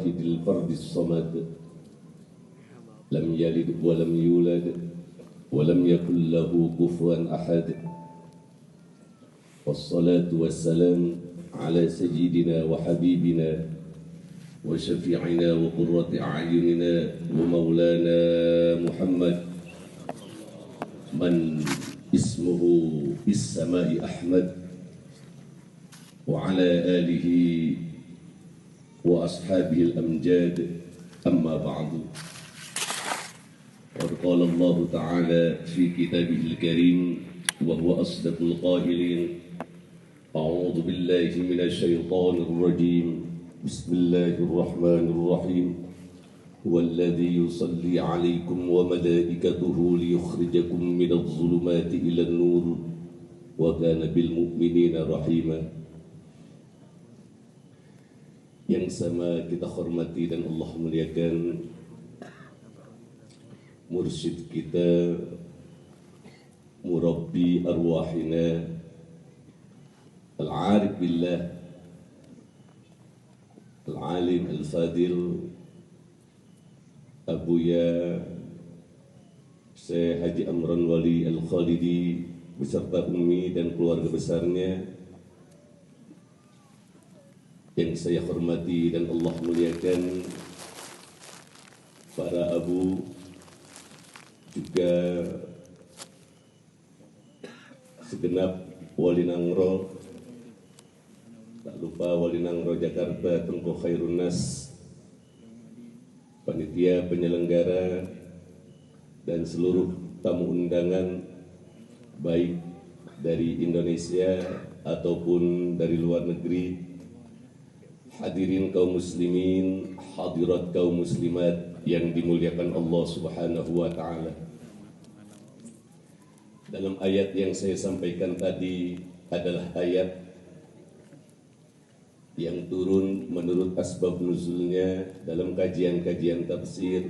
الواحد الفرد الصمد لم يلد ولم يولد ولم يكن له كفوا أحد والصلاة والسلام على سيدنا وحبيبنا وشفيعنا وقرة أعيننا ومولانا محمد من اسمه في السماء أحمد وعلى آله وأصحابه الأمجاد أما بعد قد قال الله تعالى في كتابه الكريم وهو أصدق القائلين أعوذ بالله من الشيطان الرجيم بسم الله الرحمن الرحيم هو الذي يصلي عليكم وملائكته ليخرجكم من الظلمات إلى النور وكان بالمؤمنين رحيما. Yang sama kita hormati dan Allah muliakan mursyid kita, murabbi arwahina, al-arif billah, al-alim al-fadil, Abuya Syekh Haji Amran Wali Al-Khalidi beserta Umi dan keluarga besarnya yang saya hormati dan Allah muliakan, para abu, juga segenap Wali Nangro, tak lupa Wali Nangro Jakarta, Tengku Khairun Nas, panitia penyelenggara, dan seluruh tamu undangan baik dari Indonesia ataupun dari luar negeri. Hadirin kaum muslimin, hadirat kaum muslimat yang dimuliakan Allah Subhanahu wa taala. Dalam ayat yang saya sampaikan tadi adalah ayat yang turun menurut asbab nuzulnya dalam kajian-kajian tafsir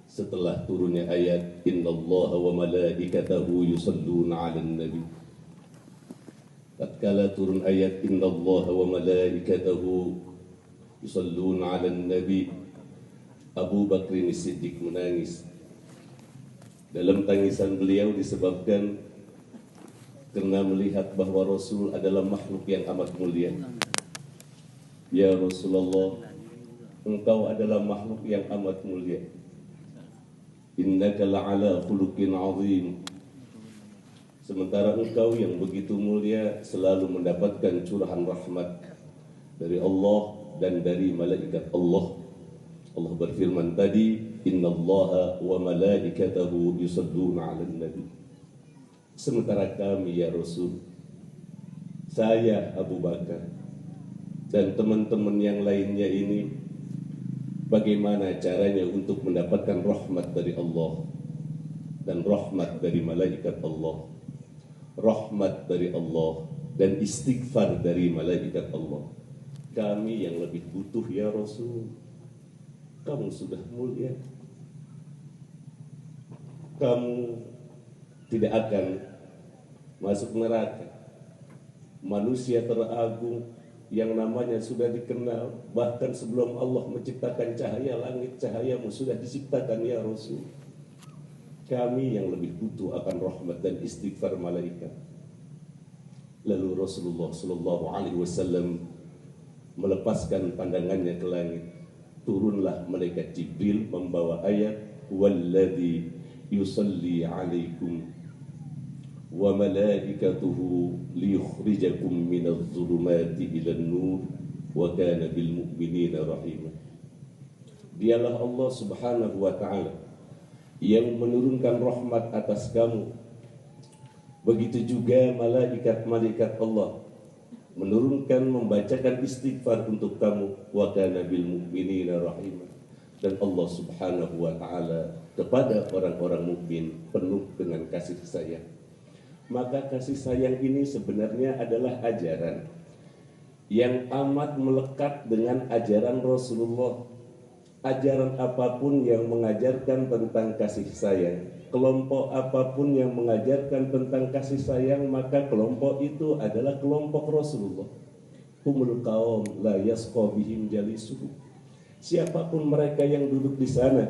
setelah turunnya ayat innallaha wa malaikatahu yusholluna 'alan nabi. Tatkala turun ayat innallaha wa malaikatahu yusholluna 'alan nabi, Abu Bakrin Siddiq menangis. Dalam tangisan beliau disebabkan karena melihat bahwa Rasul adalah makhluk yang amat mulia. Ya Rasulullah, engkau adalah makhluk yang amat mulia. Innaka la'ala khuluqin 'azim. Sementara engkau yang begitu mulia selalu mendapatkan curahan rahmat dari Allah dan dari malaikat Allah. Allah berfirman tadi, innallaha wa malaikatahu yusholluna 'alan nabi. Sementara kami ya Rasul, saya Abu Bakar dan teman-teman yang lainnya ini, bagaimana caranya untuk mendapatkan rahmat dari Allah dan rahmat dari malaikat Allah, rahmat dari Allah dan istighfar dari malaikat Allah. Kami yang lebih butuh ya Rasul. Kamu sudah mulia, kamu tidak akan masuk neraka. Manusia teragung yang namanya sudah dikenal bahkan sebelum Allah menciptakan cahaya langit, cahayamu sudah diciptakan ya Rasul. Kami yang lebih butuh akan rahmat dan istighfar malaikat. Lalu Rasulullah Shallallahu Alaihi Wasallam melepaskan pandangannya ke langit. Turunlah malaikat Jibril membawa ayat walladzi yusalli alaikum wa malaikatuhu liyukhrijakum minadh dhulumati ilan nur wa kana bil mu'minina rahima. Dialah Allah Subhanahu wa taala yang menurunkan rahmat atas kamu. Begitu juga malaikat-malaikat Allah menurunkan, membacakan istighfar untuk kamu. Wa kana bil mu'minina rahima. Dan Allah Subhanahu wa taala kepada orang-orang mukmin penuh dengan kasih sayang. Maka kasih sayang ini sebenarnya adalah ajaran yang amat melekat dengan ajaran Rasulullah. Ajaran apapun yang mengajarkan tentang kasih sayang, kelompok apapun yang mengajarkan tentang kasih sayang, maka kelompok itu adalah kelompok Rasulullah. Humul qaum la yasqa bihim jalisuhum. siapapun mereka yang duduk di sana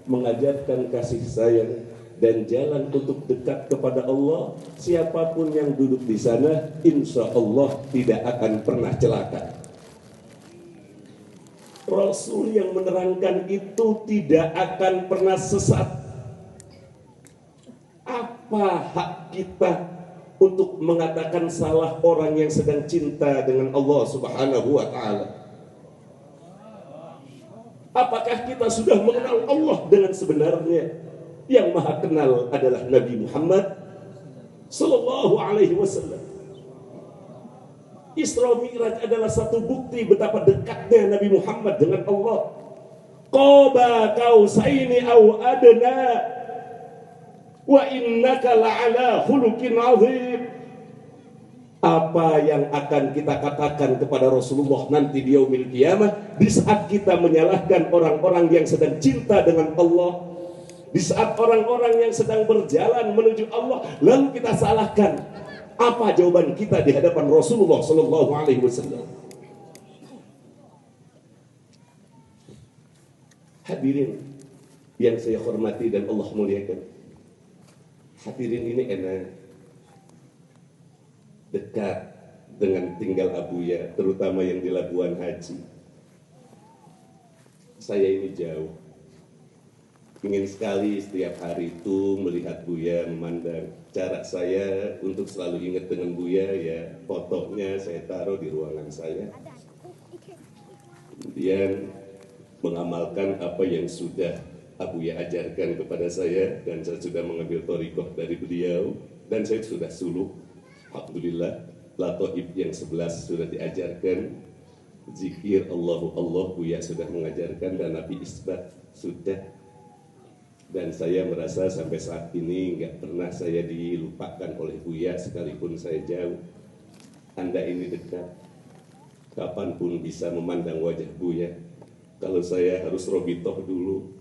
mengajarkan kasih sayang dan jalan untuk dekat kepada Allah, siapapun yang duduk di sana insya Allah tidak akan pernah celaka. Rasul yang menerangkan itu tidak akan pernah sesat. Apa hak kita untuk mengatakan salah orang yang sedang cinta dengan Allah Subhanahu wa ta'ala? Apakah kita sudah mengenal Allah dengan sebenarnya? Yang maha kenal adalah Nabi Muhammad sallallahu alaihi wasallam. Isra Mi'raj adalah satu bukti betapa dekatnya Nabi Muhammad dengan Allah. Qaba qausaini au adna wa innaka la'ala khuluqin 'azim. Apa yang akan kita katakan kepada Rasulullah nanti di yaumil qiyamah, di saat kita menyalahkan orang-orang yang sedang cinta dengan Allah, di saat orang-orang yang sedang berjalan menuju Allah lalu kita salahkan, apa jawaban kita di hadapan Rasulullah sallallahu alaihi wasallam? Hadirin yang saya hormati dan Allah muliakan, hadirin ini enak dekat dengan tinggal Abuya, terutama yang di Labuan Haji. Saya ini jauh, ingin sekali setiap hari itu melihat Buya, memandang. Cara saya untuk selalu ingat dengan Buya, ya fotonya saya taruh di ruangan saya. Kemudian mengamalkan apa yang sudah Abuya ajarkan kepada saya, dan saya sudah mengambil thariqah dari beliau, dan saya sudah suluk. Alhamdulillah, latoib yang 11 sudah diajarkan, zikir Allahu Allah Buya sudah mengajarkan, dan Nabi Isbat sudah. Dan saya merasa sampai saat ini nggak pernah saya dilupakan oleh Buya sekalipun saya jauh. Anda ini dekat, kapanpun bisa memandang wajah Buya. Kalau saya harus robitoh dulu,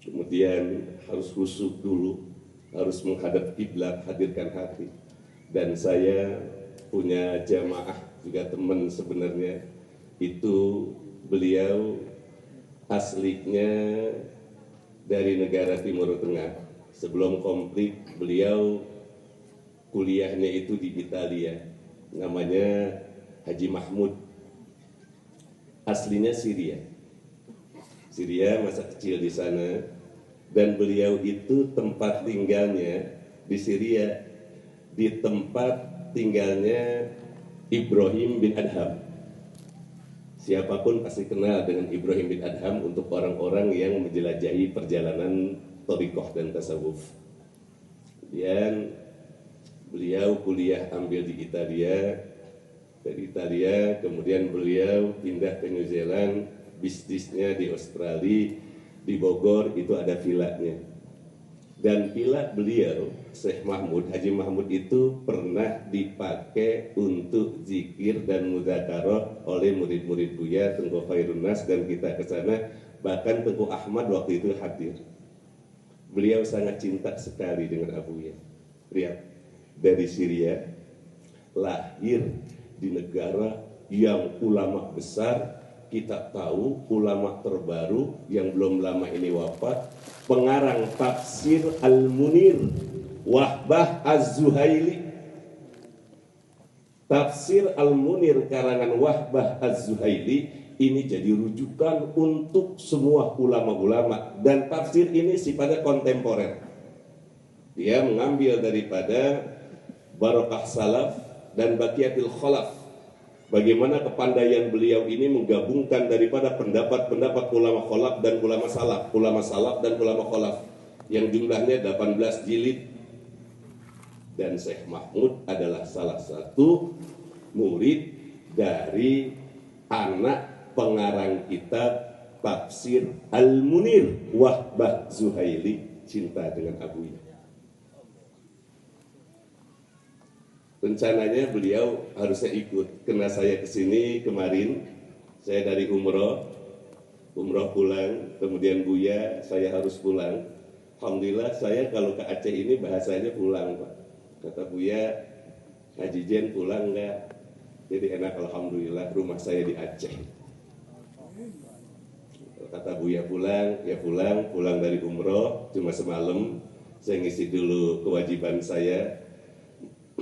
kemudian harus khusyuk dulu, harus menghadap kiblat, hadirkan hati. Dan saya punya jamaah juga teman sebenarnya, itu beliau aslinya dari negara Timur Tengah. Sebelum komplit beliau kuliahnya itu di Italia, namanya Haji Mahmud, aslinya Syria masa kecil di sana, dan beliau itu tempat tinggalnya di Syria di tempat tinggalnya Ibrahim bin Adham. Siapapun pasti kenal dengan Ibrahim bin Adham untuk orang-orang yang menjelajahi perjalanan thariqah dan tasawuf. Kemudian beliau kuliah ambil di Italia, dari Italia kemudian beliau pindah ke New Zealand, bisnisnya di Australia, di Bogor itu ada vilanya. Dan villa beliau, Syekh Mahmud, Haji Mahmud itu pernah dipakai untuk zikir dan mudzakarah oleh murid-murid Buya, Tengku Khairun Nas, dan kita ke sana. Bahkan Tengku Ahmad waktu itu hadir. Beliau sangat cinta sekali dengan Abuya. Lihat, dari Syria, lahir di negara yang ulama besar. Kita tahu ulama terbaru yang belum lama ini wafat, pengarang tafsir Al-Munir, Wahbah Az-Zuhaili. Tafsir Al-Munir karangan Wahbah Az-Zuhaili ini jadi rujukan untuk semua ulama-ulama, dan tafsir ini sifatnya kontemporer. Dia mengambil daripada Barokah Salaf dan Baqiyatul Khalaf. Bagaimana kepandaian beliau ini menggabungkan daripada pendapat-pendapat ulama khalaf dan ulama salaf dan ulama khalaf yang jumlahnya 18 jilid. Dan Syekh Mahmud adalah salah satu murid dari anak pengarang kitab Tafsir Al-Munir, Wahbah Zuhaili, cinta dengan Abuya. Rencananya beliau harusnya ikut, karena saya kesini kemarin, saya dari umroh pulang, kemudian Buya saya harus pulang. Alhamdulillah saya kalau ke Aceh ini bahasanya pulang, Pak. Kata Buya, Haji Jen pulang enggak? Jadi enak, alhamdulillah rumah saya di Aceh. Kata Buya pulang, ya pulang dari umroh cuma semalam. Saya ngisi dulu kewajiban saya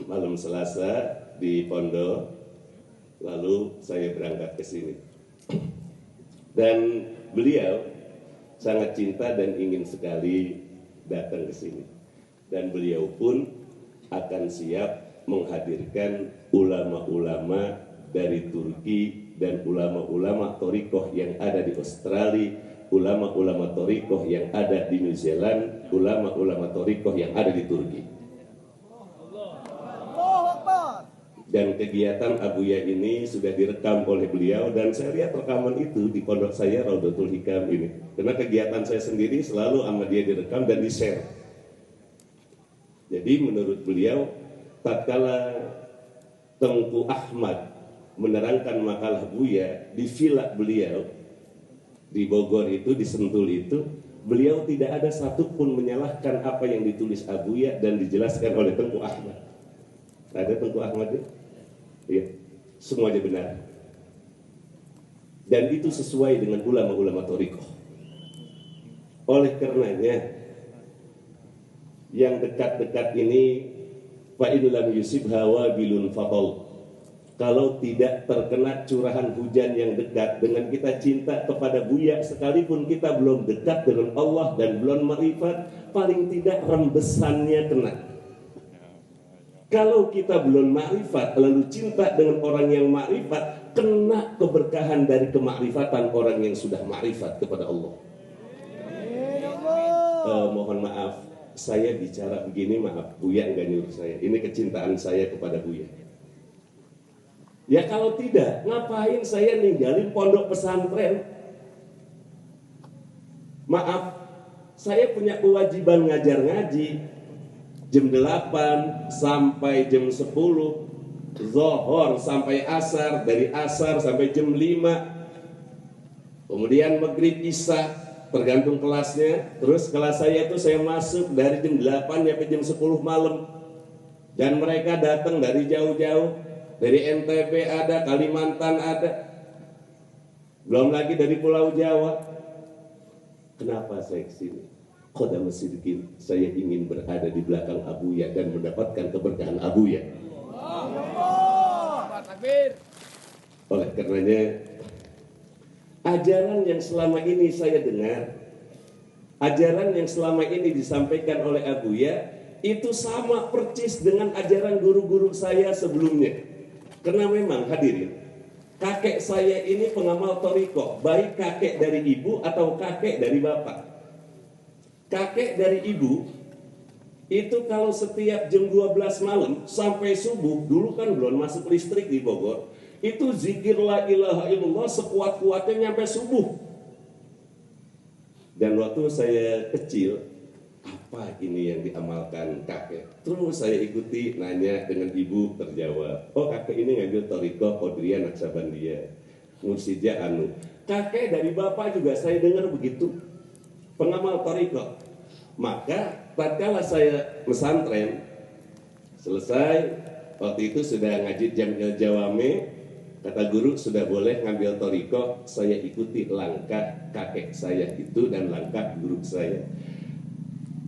malam Selasa di pondok, lalu saya berangkat ke sini. Dan beliau sangat cinta dan ingin sekali datang ke sini. Dan beliau pun akan siap menghadirkan ulama-ulama dari Turki dan ulama-ulama Thariqah yang ada di Australia, ulama-ulama Thariqah yang ada di New Zealand, ulama-ulama Thariqah yang ada di Turki. Dan kegiatan Abuya ini sudah direkam oleh beliau, dan saya lihat rekaman itu di pondok saya Raudatul Hikam ini. Karena kegiatan saya sendiri selalu sama dia direkam dan di-share. Jadi menurut beliau, tatkala Tengku Ahmad menerangkan makalah Buya di villa beliau di Bogor itu, di Sentul itu, beliau tidak ada satupun menyalahkan apa yang ditulis Abuya dan dijelaskan oleh Tengku Ahmad. Ada Tengku Ahmad ya? Ya, semuanya benar. Dan itu sesuai dengan ulama-ulama Thariqah. Oleh karenanya, yang dekat-dekat ini, fa in lam yusibha wabilun fatal. Kalau tidak terkena curahan hujan yang dekat, dengan kita cinta kepada Buya, sekalipun kita belum dekat dengan Allah dan belum ma'rifat, paling tidak rembesannya kena. Kalau kita belum ma'rifat lalu cinta dengan orang yang ma'rifat, kena keberkahan dari kemakrifatan orang yang sudah ma'rifat kepada Allah. Mohon maaf, saya bicara begini, maaf, Buya enggak nyuruh saya. Ini kecintaan saya kepada Buya. Ya kalau tidak, ngapain saya ninggalin pondok pesantren? Maaf, saya punya kewajiban ngajar ngaji jam 8 sampai jam 10, Zohor sampai asar, dari asar sampai jam 5, kemudian maghrib isya, tergantung kelasnya. Terus kelas saya itu saya masuk dari jam 8 sampai jam 10 malam. Dan mereka datang dari jauh-jauh, dari NTB ada, Kalimantan ada, belum lagi dari Pulau Jawa. Kenapa saya kesini? Qadam sidqin, saya ingin berada di belakang Abuya dan mendapatkan keberkahan Abuya. Oleh karenanya, ajaran yang selama ini saya dengar, ajaran yang selama ini disampaikan oleh Abuya, itu sama persis dengan ajaran guru-guru saya sebelumnya. Karena memang hadirin, kakek saya ini pengamal Thariqah, baik kakek dari ibu atau kakek dari bapak. Kakek dari ibu itu kalau setiap jam 12 malam sampai subuh, dulu kan belum masuk listrik di Bogor, itu zikir la ilaha illallah sekuat-kuatnya nyampe subuh. Dan waktu saya kecil, apa ini yang diamalkan kakek? Terus saya ikuti, nanya dengan ibu, terjawab, oh kakek ini ngambil Thariqah Qadiriyah Naqsabandiyah, Mursyidiyah anu. Kakek dari bapak juga saya dengar begitu, pengamal Thariqah. Maka tatkala saya pesantren selesai, waktu itu sudah ngaji Jamil Jawame, kata guru sudah boleh ngambil Thariqah. Saya ikuti langkah kakek saya itu dan langkah guru saya.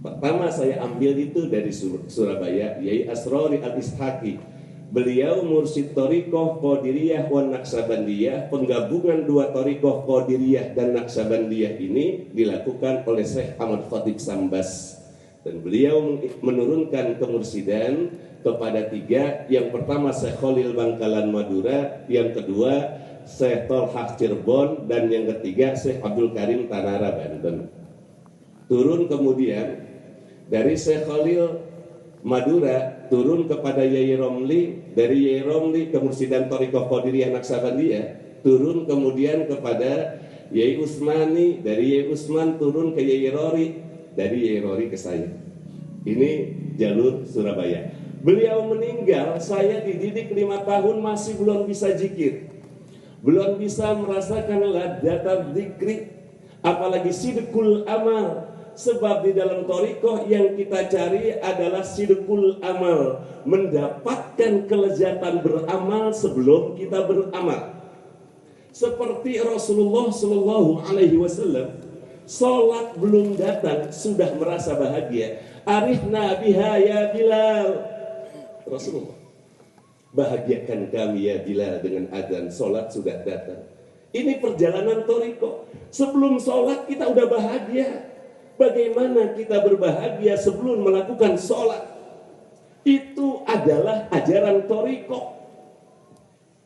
Pertama saya ambil itu dari Surabaya, Yai Asrori Al-Ishaqi. Beliau mursyid Thariqah Qadiriyah wa Naqsabandiyah. Penggabungan dua Thariqah Qadiriyah dan Naqsabandiyah ini dilakukan oleh Syekh Ahmad Khatib Sambas. Dan beliau menurunkan kemursidan kepada tiga. Yang pertama Syekh Khalil Bangkalan Madura, yang kedua Syekh Tolhah Cirebon, dan yang ketiga Syekh Abdul Karim Tanara Banten. Turun kemudian dari Syekh Khalil Madura turun kepada Yai Romli, dari Yai Romli ke Mursidan Thariqah Qadiriyah Naqsabandiyah, turun kemudian kepada Yai Usmani, dari Yai Usman turun ke Yai Rori, dari Yai Rori ke saya. Ini jalur Surabaya. Beliau meninggal, saya dididik 5 tahun masih belum bisa zikir, belum bisa merasakan ladzat dzikri, apalagi sidqul amal. Sebab di dalam Thariqah yang kita cari adalah sidqul amal, mendapatkan kelezatan beramal sebelum kita beramal. Seperti Rasulullah Shallallahu Alaihi Wasallam, sholat belum datang sudah merasa bahagia. Arifna biha ya Bilal. Rasulullah, bahagiakan kami ya Bilal dengan adzan, sholat sudah datang. Ini perjalanan thariqah. Sebelum sholat kita udah bahagia. Bagaimana kita berbahagia sebelum melakukan sholat? Itu adalah ajaran thariqah.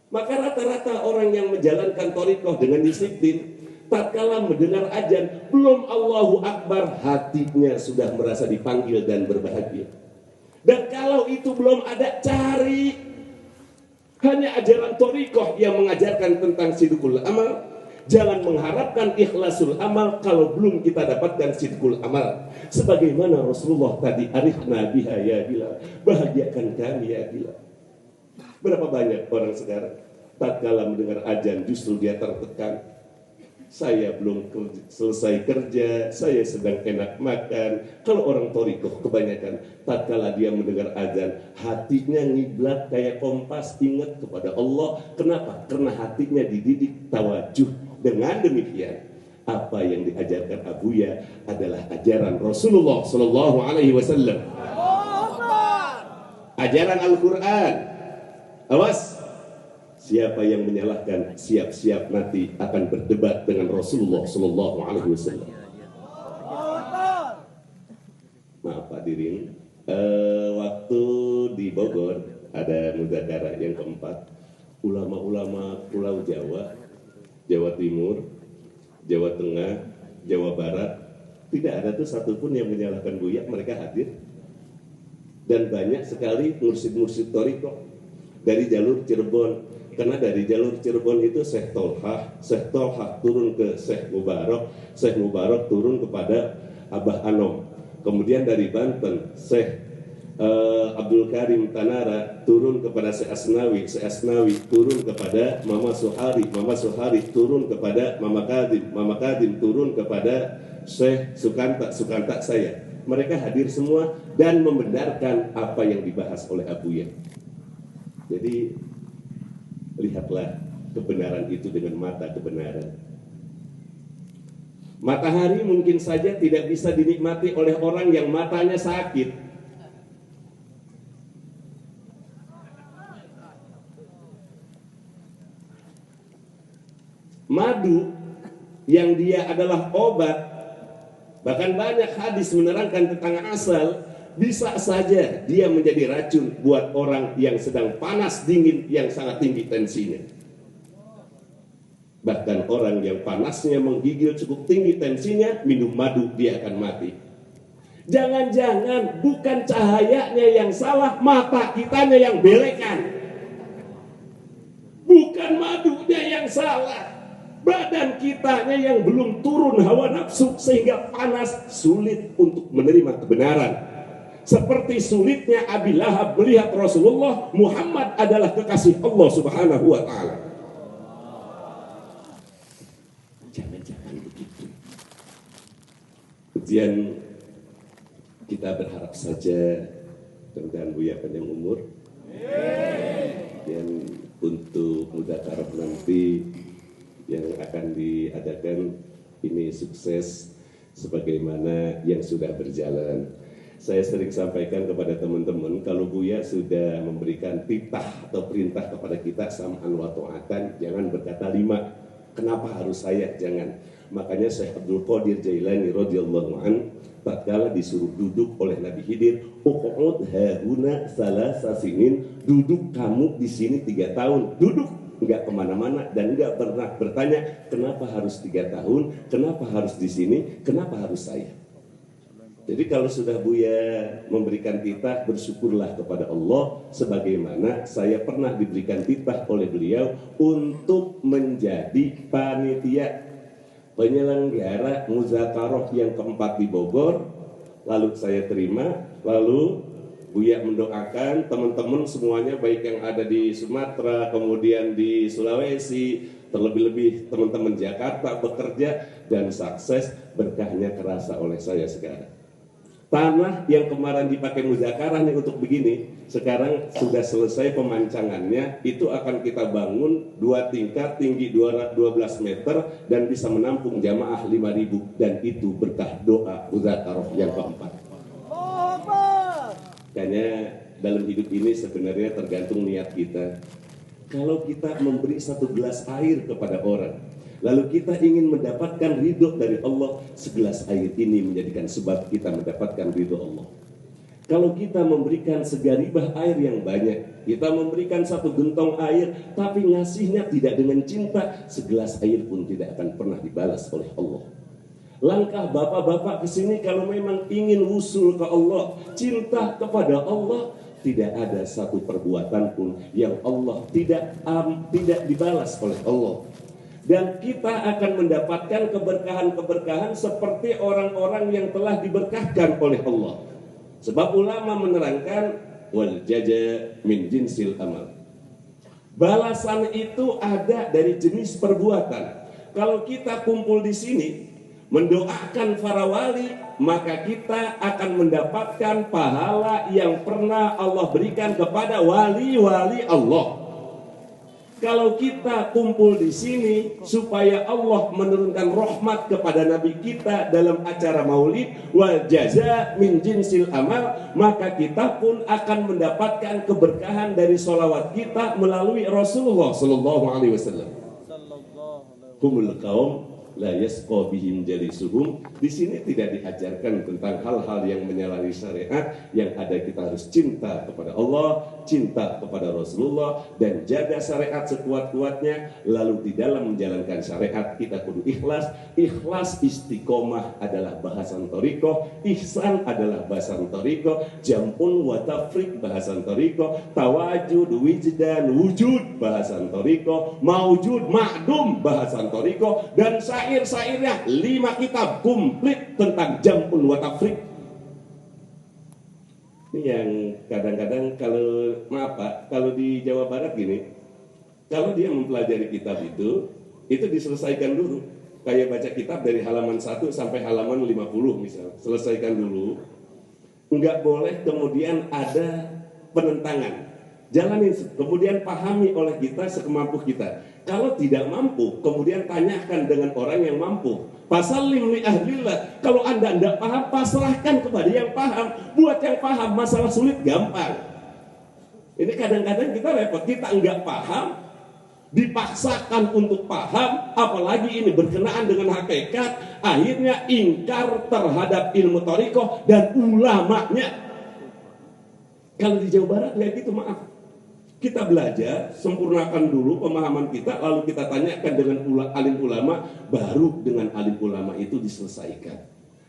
Maka rata-rata orang yang menjalankan thariqah dengan disiplin, tatkala mendengar azan, belum Allahu Akbar, hatinya sudah merasa dipanggil dan berbahagia. Dan kalau itu belum ada, cari hanya ajaran thariqah yang mengajarkan tentang sidqul amal. Jangan mengharapkan ikhlasul amal kalau belum kita dapatkan sidqul amal. Sebagaimana Rasulullah tadi, arifna biha ya Bilal, bahagiakan kami ya Bilal. Berapa banyak orang sekarang tatkala mendengar azan justru dia tertekan. Saya belum selesai kerja, saya sedang enak makan. Kalau orang thariqah kebanyakan tatkala dia mendengar azan, hatinya ngiblat kayak kompas, ingat kepada Allah. Kenapa? Karena hatinya dididik tawajuh. Dengan demikian, apa yang diajarkan Abuya adalah ajaran Rasulullah Sallallahu Alaihi Wasallam. Ajaran Al-Quran. Awas, siapa yang menyalahkan, siap-siap nanti akan berdebat dengan Rasulullah Sallallahu Alaihi Wasallam. Maaf Pak Dirin, waktu di Bogor ada mudzakarah yang keempat, ulama-ulama Pulau Jawa, Jawa Timur, Jawa Tengah, Jawa Barat, tidak ada tuh satupun yang menyalahkan Buya. Mereka hadir. Dan banyak sekali mursyid-mursyid thariqah dari jalur Cirebon. Karena dari jalur Cirebon itu Syekh Tolhah turun ke Syekh Mubarak turun kepada Abah Anom. Kemudian dari Banten, Syekh Abdul Karim Tanara turun kepada Syekh Asnawi turun kepada Mama Suhari turun kepada Mama Kadim turun kepada Syekh Sukanta saya. Mereka hadir semua dan membenarkan apa yang dibahas oleh Abuya. Jadi lihatlah kebenaran itu dengan mata kebenaran. Matahari mungkin saja tidak bisa dinikmati oleh orang yang matanya sakit. Madu yang dia adalah obat, bahkan banyak hadis menerangkan tentang asal, bisa saja dia menjadi racun buat orang yang sedang panas dingin yang sangat tinggi tensinya. Bahkan orang yang panasnya menggigil cukup tinggi tensinya, minum madu dia akan mati. Jangan-jangan bukan cahayanya yang salah, mata kitanya yang belekan. Bukan madunya yang salah, badan kitanya yang belum turun hawa nafsu sehingga panas, sulit untuk menerima kebenaran. Seperti sulitnya Abi Lahab melihat Rasulullah Muhammad adalah kekasih Allah Subhanahu wa Ta'ala. Jangan-jangan begitu. Kemudian kita berharap saja mudah-mudahan Buya panjang umur. Dan untuk mudzakarah nanti yang akan diadakan ini sukses sebagaimana yang sudah berjalan. Saya sering sampaikan kepada teman-teman, kalau Buya sudah memberikan titah atau perintah kepada kita sam'an wa ta'atan, jangan berkata 5. Kenapa harus saya? Jangan. Makanya Syekh Abdul Qadir Jailani radhiyallahu an tatkala disuruh duduk oleh Nabi Khidir, uqud hauna salasa sinin, duduk kamu di sini 3 tahun. Duduk, enggak kemana-mana dan enggak pernah bertanya kenapa harus 3 tahun, kenapa harus di sini, kenapa harus saya. Jadi kalau sudah Buya memberikan titah, bersyukurlah kepada Allah sebagaimana saya pernah diberikan titah oleh beliau untuk menjadi panitia penyelenggara mudzakarah yang keempat di Bogor. Lalu saya terima, lalu Buya mendoakan teman-teman semuanya, baik yang ada di Sumatera, kemudian di Sulawesi, terlebih-lebih teman-teman Jakarta bekerja dan sukses, berkahnya kerasa oleh saya sekarang. Tanah yang kemarin dipakai muzakarah nih untuk begini, sekarang sudah selesai pemancangannya, itu akan kita bangun 2 tingkat, tinggi 12 meter, dan bisa menampung jamaah 5.000, dan itu berkah doa muzakarah yang keempat. Makanya dalam hidup ini sebenarnya tergantung niat kita. Kalau kita memberi 1 gelas air kepada orang, lalu kita ingin mendapatkan ridho dari Allah, segelas air ini menjadikan sebab kita mendapatkan ridho Allah. Kalau kita memberikan segaribah air yang banyak, kita memberikan 1 gentong air, tapi ngasihnya tidak dengan cinta, segelas air pun tidak akan pernah dibalas oleh Allah. Langkah bapak-bapak ke sini kalau memang ingin wusul ke Allah, cinta kepada Allah, tidak ada satu perbuatan pun yang Allah tidak dibalas oleh Allah. Dan kita akan mendapatkan keberkahan-keberkahan seperti orang-orang yang telah diberkahkan oleh Allah. Sebab ulama menerangkan wal jaza min jinsil amal. Balasan itu ada dari jenis perbuatan. Kalau kita kumpul di sini mendoakan para wali, maka kita akan mendapatkan pahala yang pernah Allah berikan kepada wali-wali Allah. Kalau kita kumpul di sini supaya Allah menurunkan rahmat kepada Nabi kita dalam acara maulid, wal jaza min jinsil amal, maka kita pun akan mendapatkan keberkahan dari sholawat kita melalui Rasulullah Sallallahu Alaihi Wasallam. Humul kaum la yasqa bihim jalisuhum. Di sini tidak diajarkan tentang hal-hal yang menyalahi syariat. Yang ada kita harus cinta kepada Allah, cinta kepada Rasulullah, dan jaga syariat sekuat-kuatnya. Lalu di dalam menjalankan syariat kita kudu ikhlas. Ikhlas istiqomah adalah bahasan thariqah, ihsan adalah bahasan thariqah, jampun wa tafriq bahasan thariqah, tawajud wijdan wujud bahasan thariqah, maujud ma'dum bahasan thariqah, dan syairnya 5 kitab komplit tentang jampun wa tafriq. Ini yang kadang-kadang kalau di Jawa Barat gini, kalau dia mempelajari kitab itu diselesaikan dulu. Kayak baca kitab dari halaman 1 sampai halaman 50 misal, selesaikan dulu. Enggak boleh kemudian ada penentangan. Jalanin, kemudian pahami oleh kita sekemampu kita. Kalau tidak mampu, kemudian tanyakan dengan orang yang mampu. Fasallim li ahlillah. Kalau Anda tidak paham, pasrahkan kepada yang paham. Buat yang paham, masalah sulit gampang. Ini kadang-kadang kita repot, kita enggak paham, dipaksakan untuk paham, apalagi ini berkenaan dengan hakikat, akhirnya ingkar terhadap ilmu thariqah dan ulamanya. Kalau di Jawa Barat kayak gitu, maaf. Kita belajar, sempurnakan dulu pemahaman kita, lalu kita tanyakan dengan alim ulama, baru dengan alim ulama itu diselesaikan.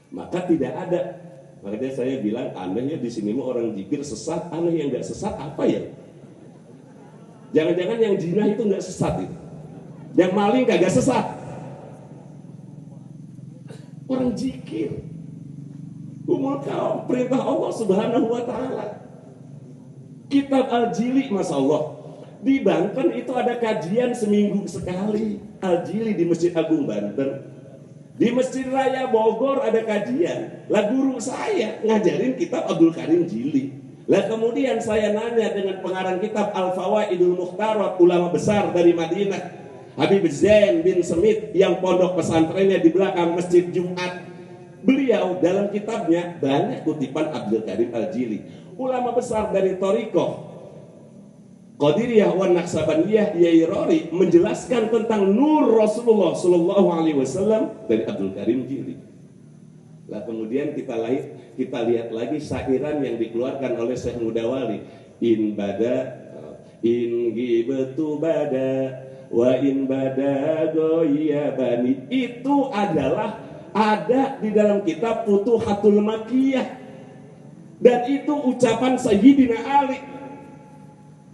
Maka tidak ada. Makanya saya bilang, aneh ya di sini mah orang jikir sesat, aneh yang nggak sesat apa ya? Jangan-jangan yang jinah itu nggak sesat itu, yang maling kagak sesat, orang jikir. Umul kaum, perintah Allah Subhanahu Wa Taala. Kitab Al-Jili, Masya Allah, di Banten itu ada kajian seminggu sekali. Al-Jili di Masjid Agung Banten. Di Masjid Raya Bogor ada kajian. Lah guru saya ngajarin kitab Abdul Karim Jili. Lah kemudian saya nanya dengan pengarang kitab Al-Fawaidul Mukhtarat, ulama besar dari Madinah, Habib Zain bin Semit, yang pondok pesantrennya di belakang Masjid Jumat. Beliau dalam kitabnya banyak kutipan Abdul Karim Al-Jili, ulama besar dari thariqah Qadiriyah wa Naqsabandiyah. Yai Rori menjelaskan tentang nur Rasulullah Sallallahu Alaihi Wasallam dari Abdul Karim Jili. Lah kemudian kita lihat lagi syairan yang dikeluarkan oleh Syekh Mudawali. In gibtu bada wa in bada goyabani. Itu adalah ada di dalam kitab Futuhatul Makkiyah, dan itu ucapan Sayyidina Ali.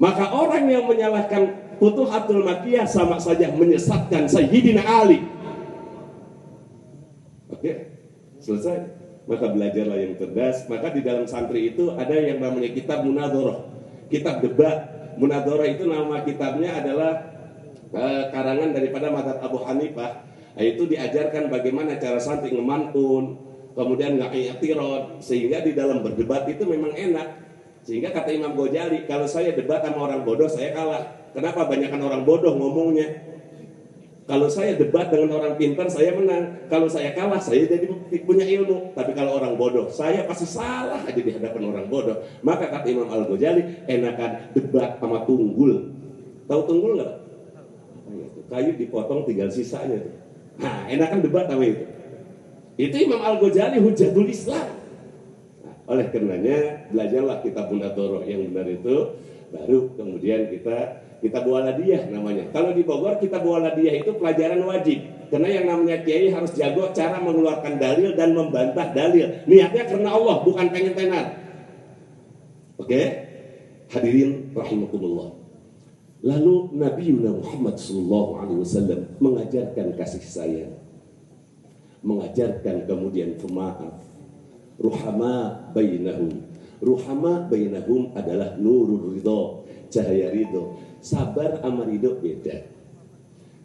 Maka orang yang menyalahkan Futuhatul Makkiyah sama saja menyesatkan Sayyidina Ali. Oke, selesai. Maka belajarlah yang cerdas. Maka di dalam santri itu ada yang namanya kitab Munadharah, kitab debat. Munadharah itu nama kitabnya adalah karangan daripada mazhab Abu Hanifah. Itu diajarkan bagaimana cara santri ngemanun, kemudian nggak i'tirad, sehingga di dalam berdebat itu memang enak. Sehingga kata Imam Ghazali, kalau saya debat sama orang bodoh saya kalah. Kenapa? Banyakan orang bodoh ngomongnya. Kalau saya debat dengan orang pintar saya menang. Kalau saya kalah saya jadi punya ilmu. Tapi kalau orang bodoh saya pasti salah aja di hadapan orang bodoh. Maka kata Imam Al-Ghazali, enakan debat sama tunggul. Tahu tunggul nggak? Kayu dipotong tinggal sisanya. Nah, enakan debat sama itu. Itu Imam Al-Ghazali Hujjatul Islam. Nah, oleh karenanya belajarlah kitab Munadharah yang benar itu, baru kemudian kita Buwaladiyah namanya. Kalau di Bogor kita Buwaladiyah itu pelajaran wajib. Karena yang namanya kiai harus jago cara mengeluarkan dalil dan membantah dalil. Niatnya karena Allah, bukan pengen tenar. Oke? Hadirin rahimakumullah. Lalu Nabi Muhammad SAW mengajarkan kasih sayang, mengajarkan kemudian pemaaf. Ruhama bainahum. Ruhama bainahum adalah nurul ridho, cahaya ridho. Sabar sama ridho beda.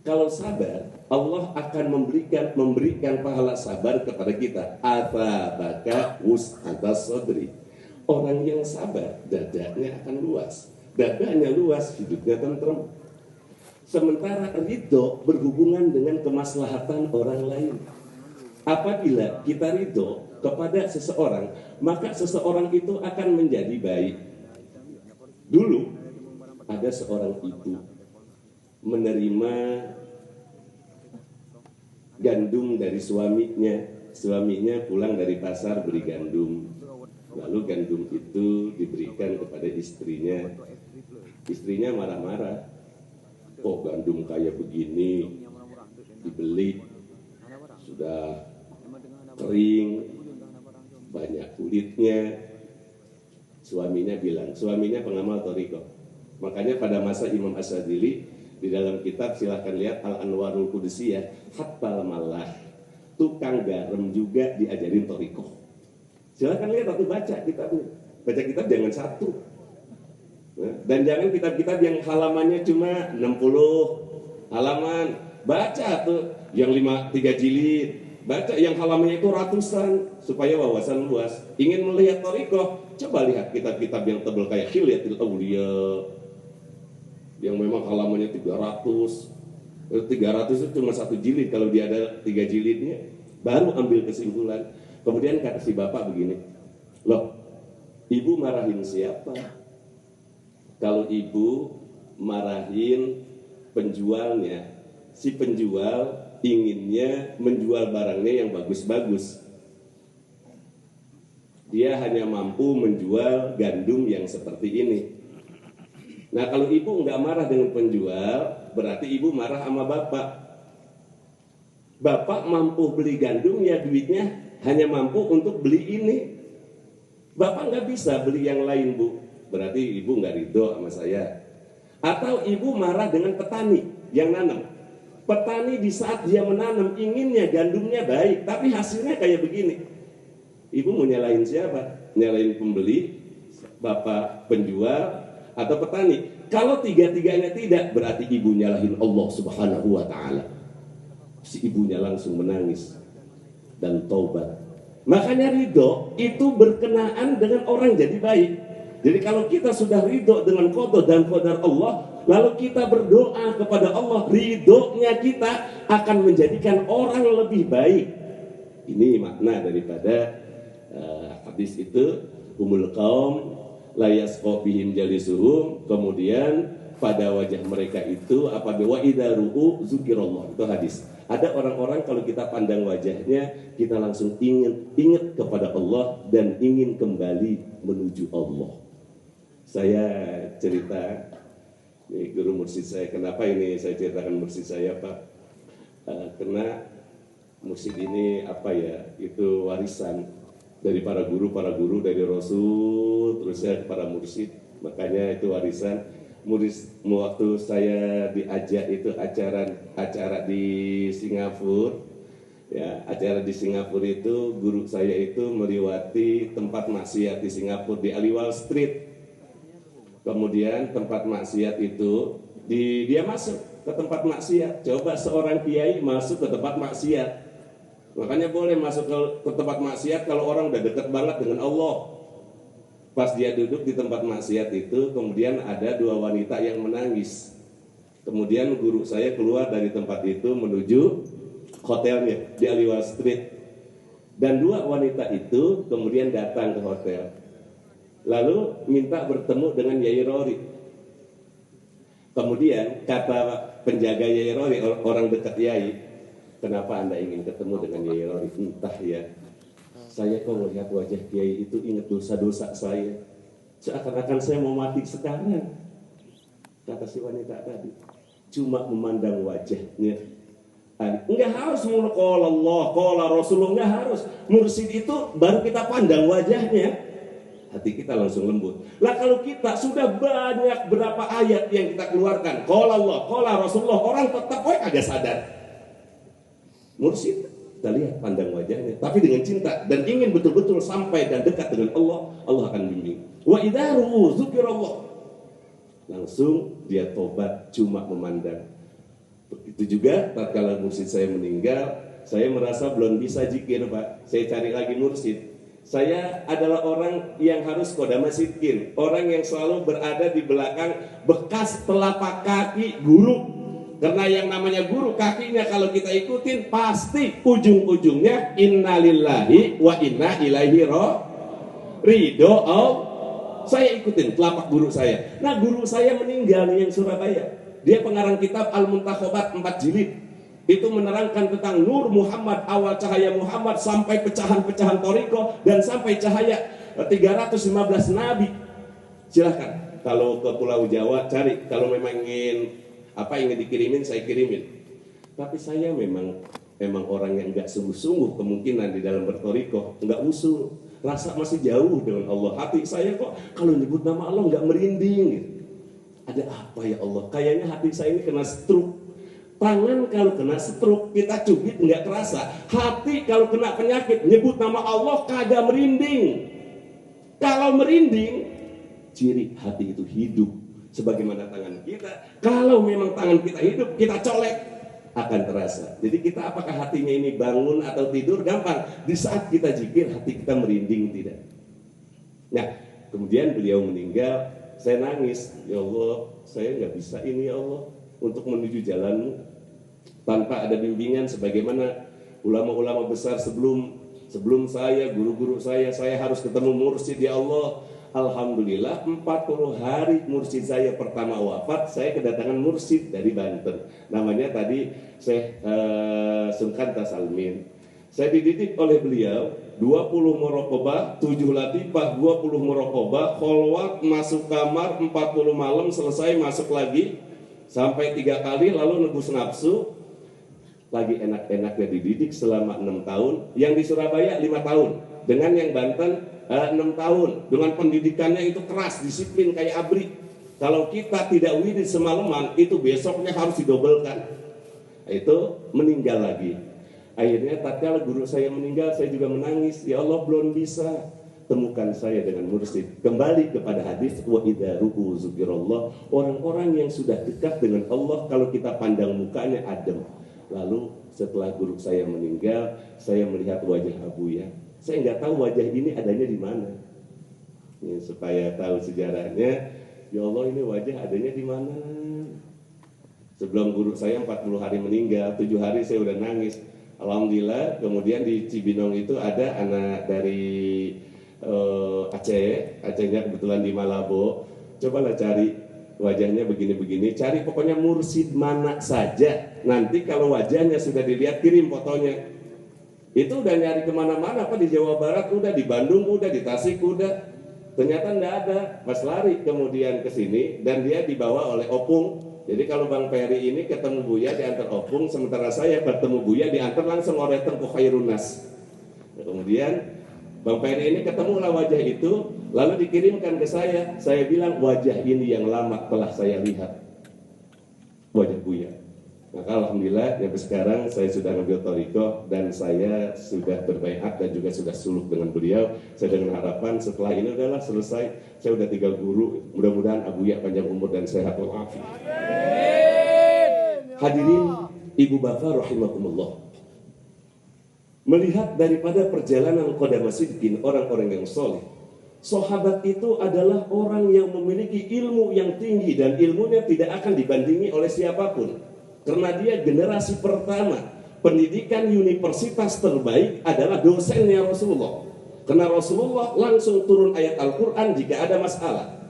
Kalau sabar, Allah akan memberikan pahala sabar kepada kita. Atabaka wus'atas sadri. Orang yang sabar, dadanya akan luas. Dadanya luas, hidupnya tentrem. Sementara ridho berhubungan dengan kemaslahatan orang lain. Apabila kita ridho kepada seseorang, maka seseorang itu akan menjadi baik. Dulu ada seorang ibu menerima gandum dari suaminya pulang dari pasar beli gandum, lalu gandum itu diberikan kepada istrinya marah-marah, kok gandum kayak begini dibeli sudah kering, banyak kulitnya. Suaminya bilang, suaminya pengamal thariqah. Makanya pada masa Imam Asyadzili di dalam kitab silahkan lihat Al-Anwarul Qudusiyah, hatta malah tukang garam juga diajarin thariqah. Silahkan lihat atau baca kitabnya. Baca kitab jangan satu. Dan jangan kitab-kitab yang halamannya cuma 60 halaman. Baca tuh yang 3 jilid. Baca yang halamannya itu ratusan supaya wawasan luas. Ingin melihat thariqah, coba lihat kitab-kitab yang tebal kayak Hilyatul Auliya yang memang halamannya 300 itu cuma 1 jilid. Kalau dia ada 3 jilidnya baru ambil kesimpulan. Kemudian kata si bapak begini, loh, ibu marahin siapa? Kalau ibu marahin penjualnya, si penjual inginnya menjual barangnya yang bagus-bagus. Dia hanya mampu menjual gandum yang seperti ini. Nah, kalau ibu nggak marah dengan penjual, berarti ibu marah sama bapak. Bapak mampu beli gandum, ya duitnya hanya mampu untuk beli ini. Bapak nggak bisa beli yang lain, Bu. Berarti ibu nggak ridho sama saya. Atau ibu marah dengan petani yang nanam. Petani di saat dia menanam inginnya gandumnya baik, tapi hasilnya kayak begini. Ibu mau nyalain siapa? Nyalain pembeli, bapak penjual, atau petani? Kalau tiga-tiganya tidak, berarti ibu nyalahin Allah Subhanahu wa Ta'ala. Si ibunya langsung menangis dan taubat. Makanya ridho itu berkenaan dengan orang jadi baik. Jadi kalau kita sudah ridho dengan qada dan qadar Allah, lalu kita berdoa kepada Allah, ridhonya kita akan menjadikan orang lebih baik. Ini makna daripada hadis itu, humul qaum la yasqa bihim jalisuhum, kemudian pada wajah mereka itu apabila idza ru'u zikirullah. Itu hadis. Ada orang-orang kalau kita pandang wajahnya, kita langsung ingat kepada Allah dan ingin kembali menuju Allah. Saya cerita, ini guru mursyid saya, kenapa ini saya ceritakan mursyid saya, Pak? Karena mursyid ini itu warisan dari para guru dari Rasul, terus saya para mursyid, makanya itu warisan. Waktu saya diajak itu acara di Singapura, ya acara di Singapura itu guru saya itu meliwati tempat maksiat di Singapura di Aliwal Street. Kemudian tempat maksiat itu dia masuk ke tempat maksiat. Coba seorang kiai masuk ke tempat maksiat, Makanya boleh masuk ke tempat maksiat kalau orang udah dekat banget dengan Allah. Pas dia duduk di tempat maksiat itu, kemudian ada dua wanita yang menangis. Kemudian guru saya keluar dari tempat itu menuju hotelnya di Aliwal Street. Dan dua wanita itu kemudian datang ke hotel. Lalu minta bertemu dengan Yai Rory. Kemudian kata penjaga Yai Rory, orang dekat Yai, kenapa Anda ingin ketemu dengan Yai Rory? Entah ya, saya kok melihat wajah Kiai itu ingat dosa-dosa saya. Seakan-akan saya mau mati sekarang. Kata si wanita tadi, cuma memandang wajahnya. Enggak harus mulu qala Allah, qala Rasulullah, enggak harus. Mursyid itu baru kita pandang wajahnya, hati kita langsung lembut. Lah kalau kita sudah banyak berapa ayat yang kita keluarkan, qala Allah, qala Rasulullah, orang tetap kagak sadar. Mursyid, kita lihat pandang wajahnya, tapi dengan cinta dan ingin betul-betul sampai dan dekat dengan Allah, Allah akan bimbing. Wa idza ru'u dzikrallah, langsung dia tobat cuma memandang. Begitu juga tatkala mursyid saya meninggal, saya merasa belum bisa zikir, Pak. Saya cari lagi mursyid. Saya adalah orang yang harus qodama sidqin, orang yang selalu berada di belakang bekas telapak kaki guru. Karena yang namanya guru, kakinya kalau kita ikutin pasti ujung-ujungnya innalillahi wa inna ilaihi ridho. Saya ikutin telapak guru saya. Nah, guru saya meninggal yang Surabaya. Dia pengarang kitab Al-Muntakhobat 4 jilid. Itu menerangkan tentang Nur Muhammad, awal cahaya Muhammad sampai pecahan-pecahan Thariqah dan sampai cahaya 315 nabi. Silahkan kalau ke Pulau Jawa cari, kalau memang ingin dikirimin saya kirimin. Tapi saya memang orang yang enggak sungguh-sungguh kemungkinan di dalam berthariqah, enggak usul, rasa masih jauh dengan Allah. Hati saya kok kalau nyebut nama Allah enggak merinding gitu. Ada apa ya Allah? Kayaknya hati saya ini kena stroke. Tangan kalau kena stroke kita cubit enggak terasa. Hati kalau kena penyakit nyebut nama Allah kagak merinding. Kalau merinding, ciri hati itu hidup. Sebagaimana tangan kita, kalau memang tangan kita hidup, kita colek, akan terasa. Jadi kita apakah hatinya ini bangun atau tidur? Gampang. Di saat kita zikir, hati kita merinding tidak. Nah, kemudian beliau meninggal, saya nangis. Ya Allah, saya nggak bisa ini ya Allah untuk menuju jalanmu tanpa ada bimbingan sebagaimana ulama-ulama besar sebelum saya, guru-guru saya harus ketemu mursyid ya Allah. Alhamdulillah 40 hari mursyid saya pertama wafat, saya kedatangan mursyid dari Banten. Namanya tadi Syekh Sungkan Tasalmin. Saya dididik oleh beliau 20 muraqabah, 7 latifah, 20 muraqabah, kholwat, masuk kamar 40 malam, selesai masuk lagi sampai 3 kali, lalu nebus nafsu. Lagi enak-enaknya dididik selama 6 tahun. Yang di Surabaya 5 tahun. Dengan yang Banten 6 tahun. Dengan pendidikannya itu keras, disiplin kayak ABRI. Kalau kita tidak wirid semalaman, itu besoknya harus didobelkan. Itu meninggal lagi. Akhirnya tatkala guru saya meninggal, saya juga menangis. Ya Allah, belum bisa temukan saya dengan mursyid. Kembali kepada hadis wa idza ru'u dzikrallah. Orang-orang yang sudah dekat dengan Allah, kalau kita pandang mukanya adem. Lalu setelah guru saya meninggal, saya melihat wajah Abuya. Saya nggak tahu wajah ini adanya di mana. Ya, supaya tahu sejarahnya, ya Allah ini wajah adanya di mana. Sebelum guru saya 40 hari meninggal, 7 hari saya udah nangis. Alhamdulillah, kemudian di Cibinong itu ada anak dari Acehnya kebetulan di Malabo. Cobalah cari wajahnya begini-begini, cari pokoknya mursyid mana saja. Nanti kalau wajahnya sudah dilihat, kirim fotonya. Itu udah nyari kemana-mana, apa di Jawa Barat udah, di Bandung udah, di Tasik udah. Ternyata enggak ada. Pas lari kemudian ke sini dan dia dibawa oleh Opung. Jadi kalau Bang Peri ini ketemu Buya diantar Opung, sementara saya bertemu Buya diantar langsung oleh Tengku Khairunas. Nah, kemudian Bang Peri ini ketemulah wajah itu, lalu dikirimkan ke saya. Saya bilang wajah ini yang lama telah saya lihat, wajah Buya. Maka alhamdulillah sampai sekarang saya sudah ngambil thariqah dan saya sudah berbaiat dan juga sudah suluk dengan beliau. Saya dengan harapan setelah ini udahlah selesai, saya udah tinggal guru. Mudah-mudahan Abuya panjang umur dan sehat walafiat. Hadirin ibu bapak rahimakumullah. melihat daripada perjalanan Qadamah Sidqin, orang-orang yang soleh, sahabat itu adalah orang yang memiliki ilmu yang tinggi dan ilmunya tidak akan dibandingi oleh siapapun. Karena dia generasi pertama, pendidikan universitas terbaik adalah dosennya Rasulullah. Karena Rasulullah langsung turun ayat Al-Quran jika ada masalah.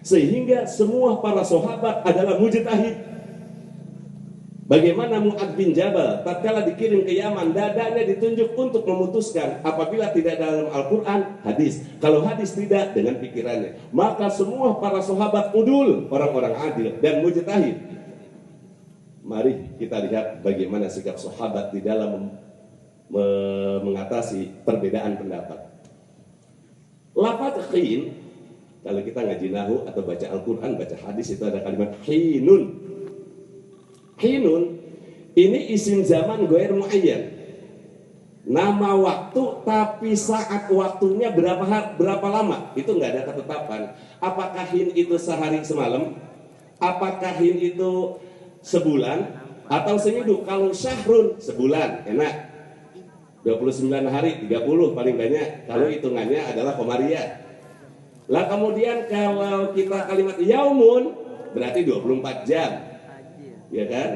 Sehingga semua para sahabat adalah mujtahid. Bagaimana Mu'adz bin Jabal tatkala dikirim ke Yaman, dadanya ditunjuk untuk memutuskan apabila tidak dalam Al-Quran, hadis. Kalau hadis tidak, dengan pikirannya. Maka semua para sahabat udul, orang-orang adil dan mujtahid. Mari kita lihat bagaimana sikap sahabat di dalam mengatasi perbedaan pendapat. Lafaz hin, kalau kita ngaji nahu atau baca Al-Quran, baca hadis, itu ada kalimat hinun. Hinun ini isim zaman ghair muayyan, nama waktu tapi saat waktunya berapa lama, itu nggak ada ketetapan. Apakah hin itu sehari semalam, apakah hin itu sebulan atau seminggu? Kalau syahrun sebulan enak, 29 hari, 30 paling banyak, kalau hitungannya adalah komariah. Lah kemudian kalau kita kalimat yaumun berarti 24 jam, ya kan?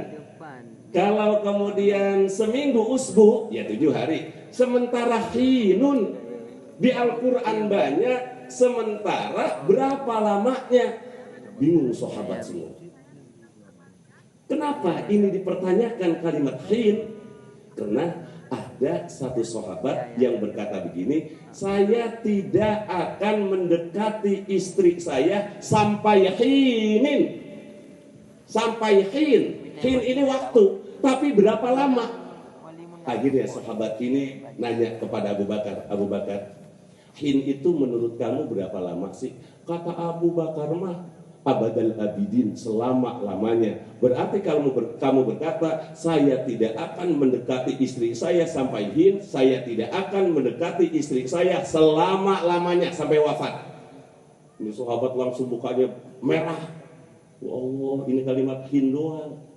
Kalau kemudian seminggu usbu, ya 7 hari. Sementara hinun di Al-Quran banyak, sementara berapa lamanya? Bingung sahabat semua. Kenapa ini dipertanyakan kalimat hin? Karena ada satu sahabat yang berkata begini, saya tidak akan mendekati istri saya sampai hinin. Sampai hin. Hin ini waktu, tapi berapa lama? Akhirnya sahabat ini nanya kepada Abu Bakar, Abu Bakar, hin itu menurut kamu berapa lama sih? Kata Abu Bakar mah abadal abidin, selama-lamanya. Berarti kalau kamu berkata, saya tidak akan mendekati istri saya sampai hin, saya tidak akan mendekati istri saya selama-lamanya sampai wafat. Ini sahabat langsung mukanya merah. Ya Allah, ini kalimat hin doang.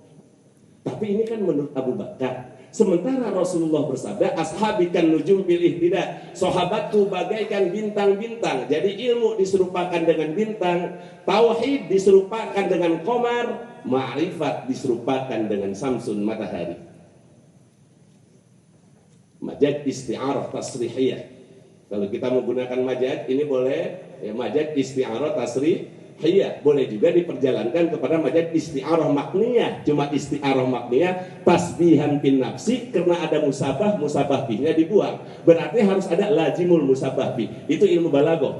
Tapi ini kan menurut Abu Bakar. Sementara Rasulullah bersabda, ashabikan nujum bil ihtidah, sahabatku bagaikan bintang-bintang. Jadi ilmu diserupakan dengan bintang, tauhid diserupakan dengan qamar, ma'rifat diserupakan dengan samsun matahari. Majaz isti'arah tasrihiyah. Kalau kita menggunakan majaz ini boleh ya, majaz isti'arah tasrihiyah. Boleh juga diperjalankan kepada majaz isti'arah makniyah. Cuma isti'arah makniyah tasbihan bin nafsi, karena ada musabah, musabah bihnya dibuang. Berarti harus ada lazimul musabah bih. Itu ilmu balaghah.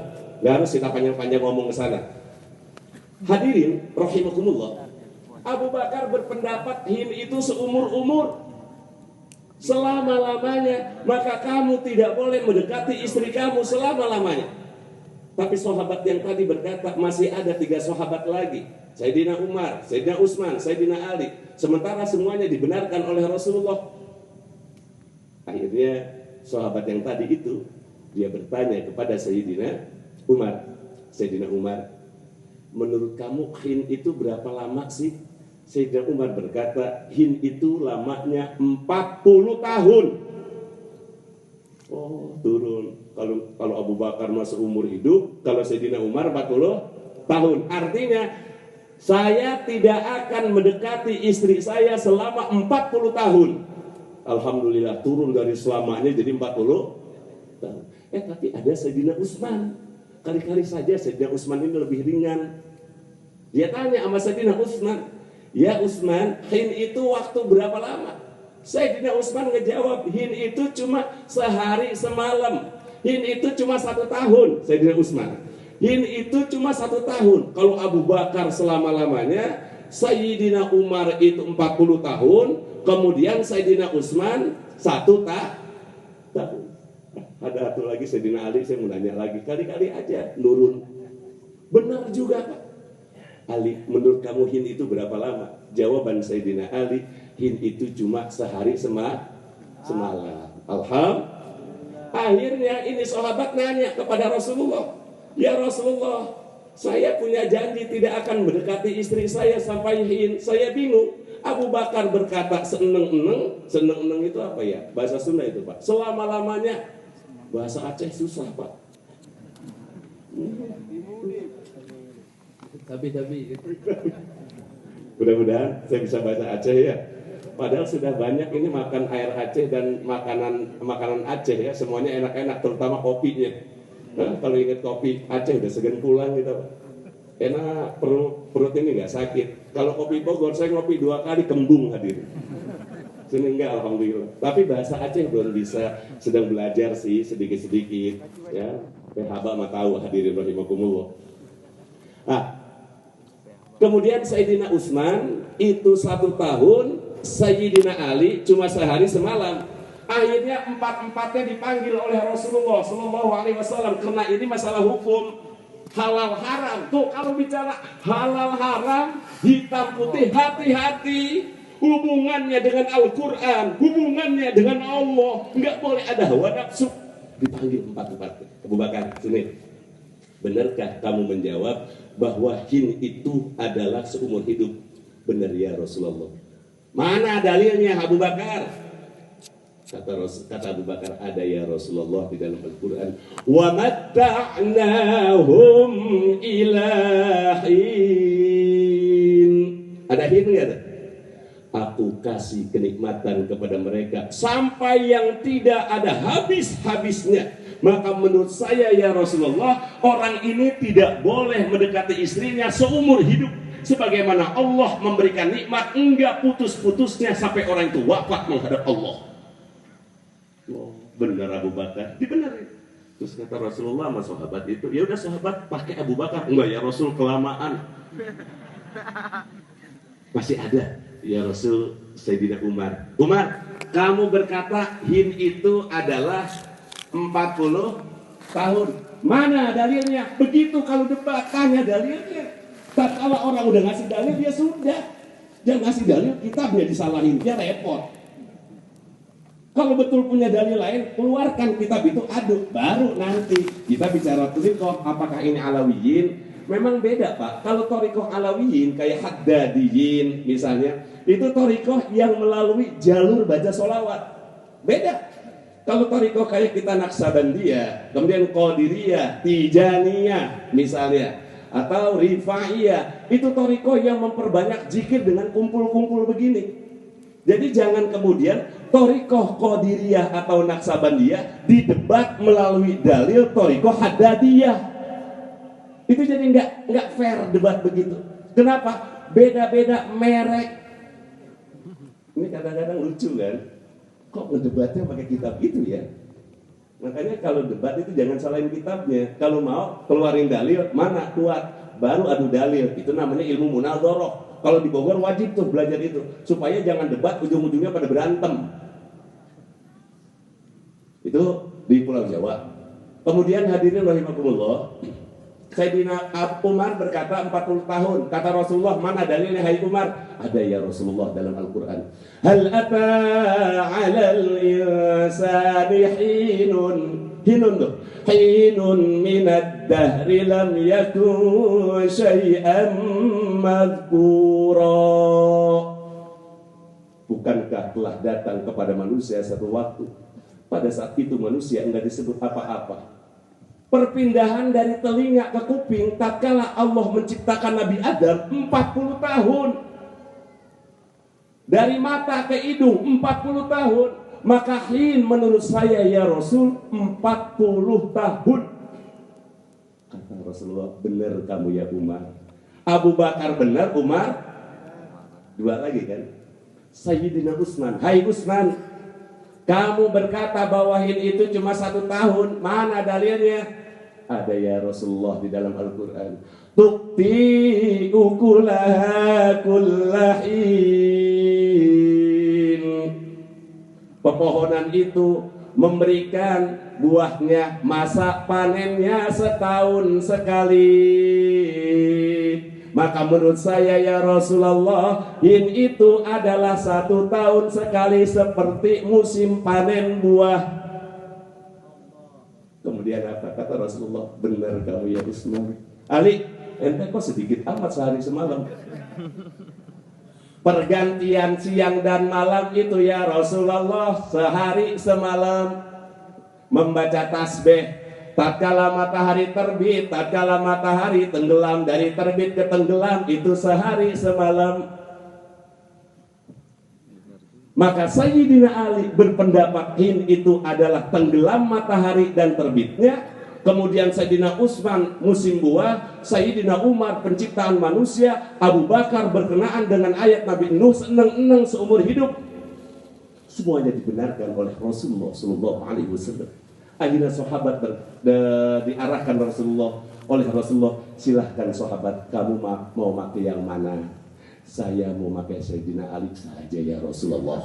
Gak harus kita panjang-panjang ngomong ke sana. Hadirin rahimakumullah. Abu Bakar berpendapat hin itu seumur-umur, selama-lamanya. Maka kamu tidak boleh mendekati istri kamu selama-lamanya. Tapi sahabat yang tadi berkata, masih ada 3 sahabat lagi, Sayyidina Umar, Sayyidina Utsman, Sayyidina Ali. Sementara semuanya dibenarkan oleh Rasulullah. Akhirnya sahabat yang tadi itu, dia bertanya kepada Sayyidina Umar, Sayyidina Umar, menurut kamu hin itu berapa lama sih? Sayyidina Umar berkata, hin itu lamanya 40 tahun. Oh, turun. Kalau Abu Bakar masih umur hidup, kalau Sayyidina Umar 40 tahun. Artinya saya tidak akan mendekati istri saya selama 40 tahun. Alhamdulillah turun dari selamanya jadi 40 tahun. Tapi ada Sayyidina Utsman. Kali-kali saja Sayyidina Utsman ini lebih ringan. Dia tanya sama Sayyidina Utsman, ya Utsman, hin itu waktu berapa lama? Sayyidina Utsman ngejawab, hin itu cuma sehari semalam. Hin itu cuma 1 tahun. Sayyidina Utsman, hin itu cuma 1 tahun. Kalau Abu Bakar selama-lamanya, Sayyidina Umar itu 40 tahun, kemudian Sayyidina Utsman 1 tahun. Ada satu lagi Sayyidina Ali, saya mau nanya lagi, kali-kali aja nurun. Benar juga Pak Ali, menurut kamu hin itu berapa lama? Jawaban Sayyidina Ali, hin itu cuma sehari semalam. Alhamdulillah. Akhirnya ini sahabat nanya kepada Rasulullah, ya Rasulullah, saya punya janji tidak akan mendekati istri saya sampai hin. Saya bingung, Abu Bakar berkata seneng-eneng itu apa ya? Bahasa Sunda itu Pak. Selama-lamanya. Bahasa Aceh susah Pak. Tapi Mudah-mudahan saya bisa bahasa Aceh ya. Padahal sudah banyak ini makan air Aceh dan makanan Aceh ya, semuanya enak-enak, terutama kopinya. Nah, kalau ingat kopi Aceh udah segan pulang gitu. Enak, perut ini nggak sakit. Kalau kopi Bogor saya ngopi 2 kali kembung hadir. Sini enggak, alhamdulillah. Tapi bahasa Aceh belum bisa, sedang belajar sih sedikit-sedikit. Ya, haba mah tahu hadirin rahimakumullah. Nah, kemudian Sayyidina Utsman itu 1 tahun, Sayyidina Ali cuma sehari semalam. Akhirnya 4-empatnya dipanggil oleh Rasulullah Sallallahu Alaihi Wasallam karena ini masalah hukum halal haram. Tuh kalau bicara halal haram, hitam putih, hati-hati. Hubungannya dengan Al-Quran, hubungannya dengan Allah, nggak boleh ada hawa nafsu. Dipanggil 4-empatnya. Abu Bakar, sini. Benarkah kamu menjawab bahwa hin itu adalah seumur hidup? Benar ya Rasulullah. Mana dalilnya Abu Bakar? Kata Abu Bakar, ada ya Rasulullah di dalam Al-Quran. Wa matta'nahum ilahin. Ada hin nggak ada? Aku kasih kenikmatan kepada mereka sampai yang tidak ada habis-habisnya. Maka menurut saya ya Rasulullah, orang ini tidak boleh mendekati istrinya seumur hidup. Sebagaimana Allah memberikan nikmat enggak putus-putusnya sampai orang itu wafat menghadap Allah. Oh, benar Abu Bakar, dibenarin. Terus kata Rasulullah sama sahabat itu, ya udah sahabat pakai Abu Bakar. Enggak ya Rasul, kelamaan. Masih ada ya Rasul, Sayyidina Umar. Umar, kamu berkata hin itu adalah 40 tahun. Mana dalilnya? Begitu kalau debat tanya dalilnya. Tak kalau orang udah ngasih dalil dia sudah. Dia ngasih dalil kitabnya disalahin, dia repot. Kalau betul punya dalil lain, keluarkan kitab itu aduk, baru nanti kita bicara thariqah. Apakah ini Alawiyin? Memang beda Pak. Kalau thariqah Alawiyin kayak Haddadiyin misalnya, itu thariqah yang melalui jalur baca sholawat. Beda. Kalau thariqah kayak kita Naksabandiyah, kemudian Qadiriyah, Tijaniyah misalnya, atau Rifaiyah, itu thariqah yang memperbanyak zikir dengan kumpul-kumpul begini. Jadi jangan kemudian thariqah Qadiriyah atau Naksabandiyah didebat melalui dalil thariqah Haddadiyah. Itu jadi nggak fair debat begitu. Kenapa? Beda-beda merek. Ini kadang-kadang lucu kan? Kok ngedebatnya pakai kitab itu ya? Makanya kalau debat itu jangan salahin kitabnya. Kalau mau keluarin dalil, mana kuat, baru adu dalil. Itu namanya ilmu munadharah. Kalau di Bogor wajib tuh belajar itu, supaya jangan debat ujung-ujungnya pada berantem. Itu di Pulau Jawa. Kemudian hadirin rahimakumullah, Sayyidina Umar berkata 40 tahun. Kata Rasulullah, mana dalilnya hai Umar? Ada ya Rasulullah dalam Al-Quran. Hal ata 'alal insani hinun tuh. Hinun minad dahri lam yakun syai'an madhkura. Bukankah telah datang kepada manusia satu waktu, pada saat itu manusia enggak disebut apa-apa. Perpindahan dari telinga ke kuping tatkala Allah menciptakan Nabi Adam 40 tahun. Dari mata ke hidung 40 tahun. Maka hin menurut saya ya Rasul 40 tahun. Kata Rasulullah, benar kamu ya Umar. Abu Bakar benar, Umar dua lagi kan. Sayyidina Utsman, hai Utsman, kamu berkata bahwa hin itu cuma 1 tahun. Mana dalilnya? Ada ya Rasulullah di dalam Al-Quran. Tukti ukulaha kullahin. Pepohonan itu memberikan buahnya, masa panennya setahun sekali. Maka menurut saya ya Rasulullah, hin itu adalah 1 tahun sekali seperti musim panen buah. Kemudian apa? Kata Rasulullah, benar kamu ya Utsman. Ali, ente kok sedikit amat sehari semalam? Pergantian siang dan malam itu ya Rasulullah, sehari semalam membaca tasbih. Tatkala matahari terbit, tatkala matahari tenggelam, dari terbit ke tenggelam itu sehari semalam. Maka Sayyidina Ali berpendapat itu adalah tenggelam matahari dan terbitnya. Kemudian Sayyidina Utsman musim buah, Sayyidina Umar penciptaan manusia, Abu Bakar berkenaan dengan ayat Nabi Nuh seneng-eneng seumur hidup. Semuanya dibenarkan oleh Rasulullah Sallallahu Alaihi Wasallam. Akhirnya sahabat diarahkan oleh Rasulullah, silahkan sahabat, kamu mau pakai yang mana? Saya mau pakai Sayyidina Ali saja ya Rasulullah.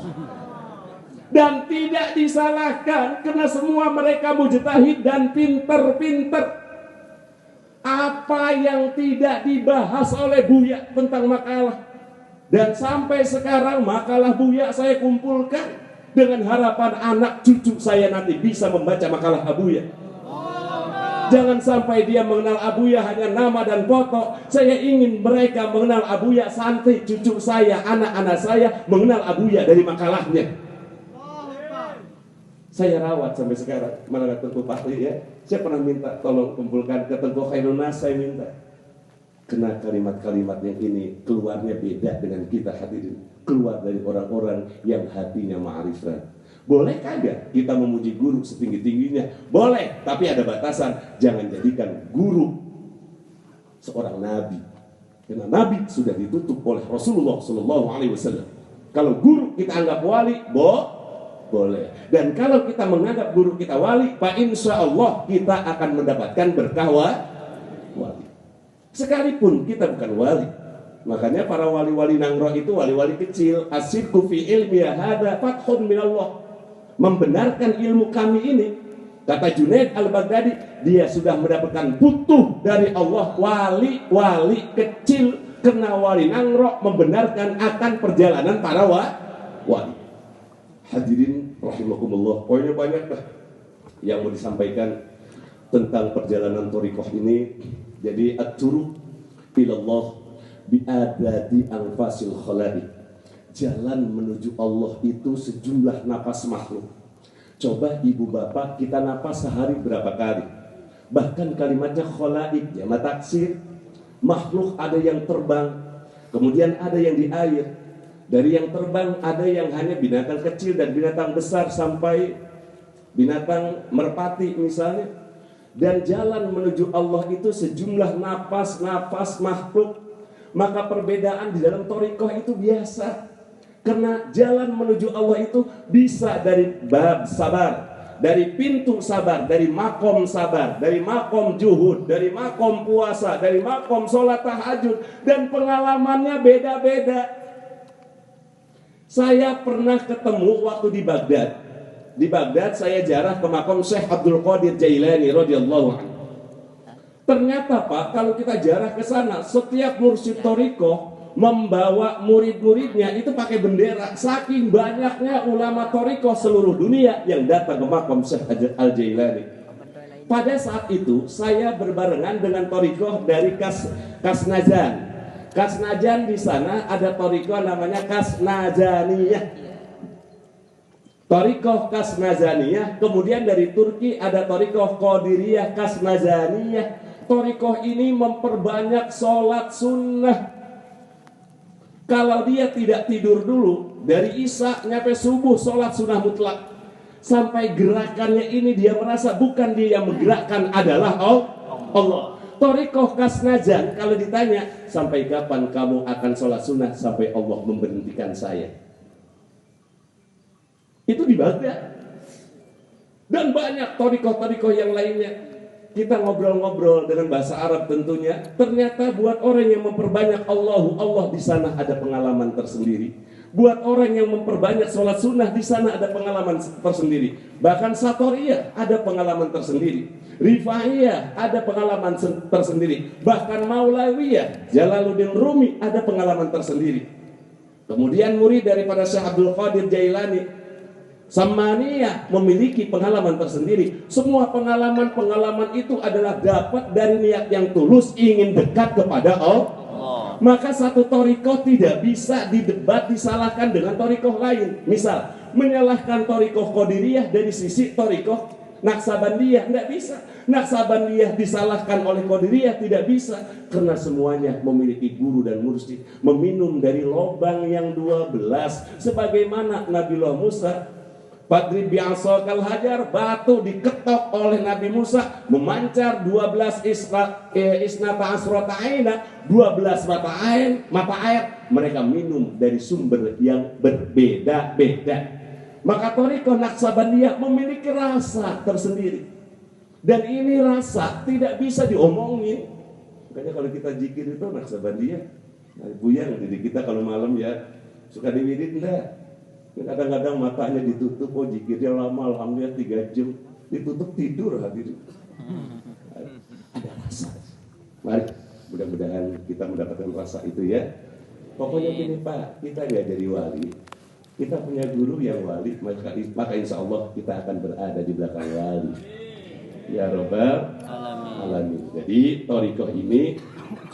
Dan tidak disalahkan karena semua mereka mujtahid dan pinter-pinter. Apa yang tidak dibahas oleh Buya tentang makalah, dan sampai sekarang makalah Buya saya kumpulkan dengan harapan anak cucu saya nanti bisa membaca makalah Abuya. Jangan sampai dia mengenal Abuya hanya nama dan foto. Saya ingin mereka mengenal Abuya, santri cucu saya, anak-anak saya mengenal Abuya dari makalahnya. Saya rawat sampai sekarang. Mana Tengku Fahri ya, saya pernah minta tolong kumpulkan ke Tengku Khairul Nas, saya minta. Kena kalimat-kalimat yang ini keluarnya beda dengan kita hadirin. Keluar dari orang-orang yang hatinya ma'rifat. Boleh kagak kita memuji guru setinggi-tingginya? Boleh, tapi ada batasan. Jangan jadikan guru seorang nabi. Karena nabi sudah ditutup oleh Rasulullah SAW. Kalau guru kita anggap wali, boleh. Dan kalau kita menganggap guru kita wali, Pak, insya Allah kita akan mendapatkan berkah wali. Sekalipun kita bukan wali. Makanya para wali-wali Nangro itu wali-wali kecil. Asyidku fi ilmi hada fathun minallah. Membenarkan ilmu kami ini, kata Junaid al-Baghdadi, dia sudah mendapatkan butuh dari Allah. Wali kecil kena wali Nangro membenarkan akan perjalanan para wali. Hadirin rahimakumullah, poinnya banyak lah yang mau disampaikan tentang perjalanan thariqah ini. Jadi at-turuq ilallah bi'adadi anfasil khalaiq. Jalan menuju Allah itu sejumlah napas makhluk. Coba ibu bapak kita napas sehari berapa kali? Bahkan kalimatnya khalaiq, jamak taksir. Makhluk ada yang terbang, kemudian ada yang di air. Dari yang terbang ada yang hanya binatang kecil dan binatang besar sampai binatang merpati misalnya. Dan jalan menuju Allah itu sejumlah napas-napas makhluk. Maka perbedaan di dalam thariqah itu biasa. Karena jalan menuju Allah itu bisa dari bab sabar, dari pintu sabar, dari makom sabar, dari makom juhud, dari makom puasa, dari makom sholat tahajud. Dan pengalamannya beda-beda. Saya pernah ketemu waktu di Baghdad. Di Baghdad saya ziarah ke makam Syekh Abdul Qadir Jailani radhiyallahu anhu. Ternyata Pak, kalau kita ziarah ke sana, setiap mursyid thariqah membawa murid-muridnya itu pakai bendera. Saking banyaknya ulama thariqah seluruh dunia yang datang ke makam Syekh Al-Jailani. Pada saat itu saya berbarengan dengan thariqah dari Kasnazan. Kasnajan di sana ada thariqah namanya Kasnazaniyah. Thariqah Kasnazaniyah. Kemudian dari Turki ada thariqah Qadiriyah Kasnazaniyah. Thariqah ini memperbanyak sholat sunnah. Kalau dia tidak tidur dulu, dari Isya nyampe subuh sholat sunnah mutlak. Sampai gerakannya ini dia merasa bukan dia yang menggerakkan, adalah Allah. Thariqah Kasnazan kalau ditanya, sampai kapan kamu akan sholat sunnah? Sampai Allah memberhentikan saya. Itu di Baghdad. Dan banyak thariqah-thariqah yang lainnya. Kita ngobrol-ngobrol dengan bahasa Arab tentunya. Ternyata buat orang yang memperbanyak Allah di sana ada pengalaman tersendiri. Buat orang yang memperbanyak sholat sunnah di sana ada pengalaman tersendiri. Bahkan Satoriyah ada pengalaman tersendiri. Rifaiyah ada pengalaman tersendiri. Bahkan Maulawiyah, Jalaluddin Rumi ada pengalaman tersendiri. Kemudian murid daripada Syekh Abdul Qadir Jailani, Samaniyah, memiliki pengalaman tersendiri. Semua pengalaman-pengalaman itu adalah dapat dari niat yang tulus ingin dekat kepada Allah. maka satu torikoh tidak bisa didebat disalahkan dengan torikoh lain. Misal, menyalahkan torikoh Qadiriyah dari sisi torikoh Naksabandiyah, tidak bisa. Naksabandiyah disalahkan oleh Qadiriyah, tidak bisa. Karena semuanya memiliki guru dan mursyid, meminum dari lubang yang 12. Sebagaimana Nabiullah Musa, Fadrib bi'asakal hajar, batu diketok oleh Nabi Musa, memancar 12 isnata asrota aina, 12 mata air, mereka minum dari sumber yang berbeda-beda. Maka thariqah Naksabandiyah memiliki rasa tersendiri, dan ini rasa tidak bisa diomongin. Makanya kalau kita zikir itu Naksabandiyah, buyang diri kita kalau malam ya suka diwirid enggak. Kadang-kadang matanya ditutup, oh zikirnya lama, alhamdulillah 3 jam, ditutup tidur hadirin. Ada rasa. Mari, mudah-mudahan kita mendapatkan rasa itu ya. Pokoknya gini Pak, kita nggak jadi wali, kita punya guru yang wali, maka insya Allah kita akan berada di belakang wali. Ya Rabbal Alamin. Jadi thariqah ini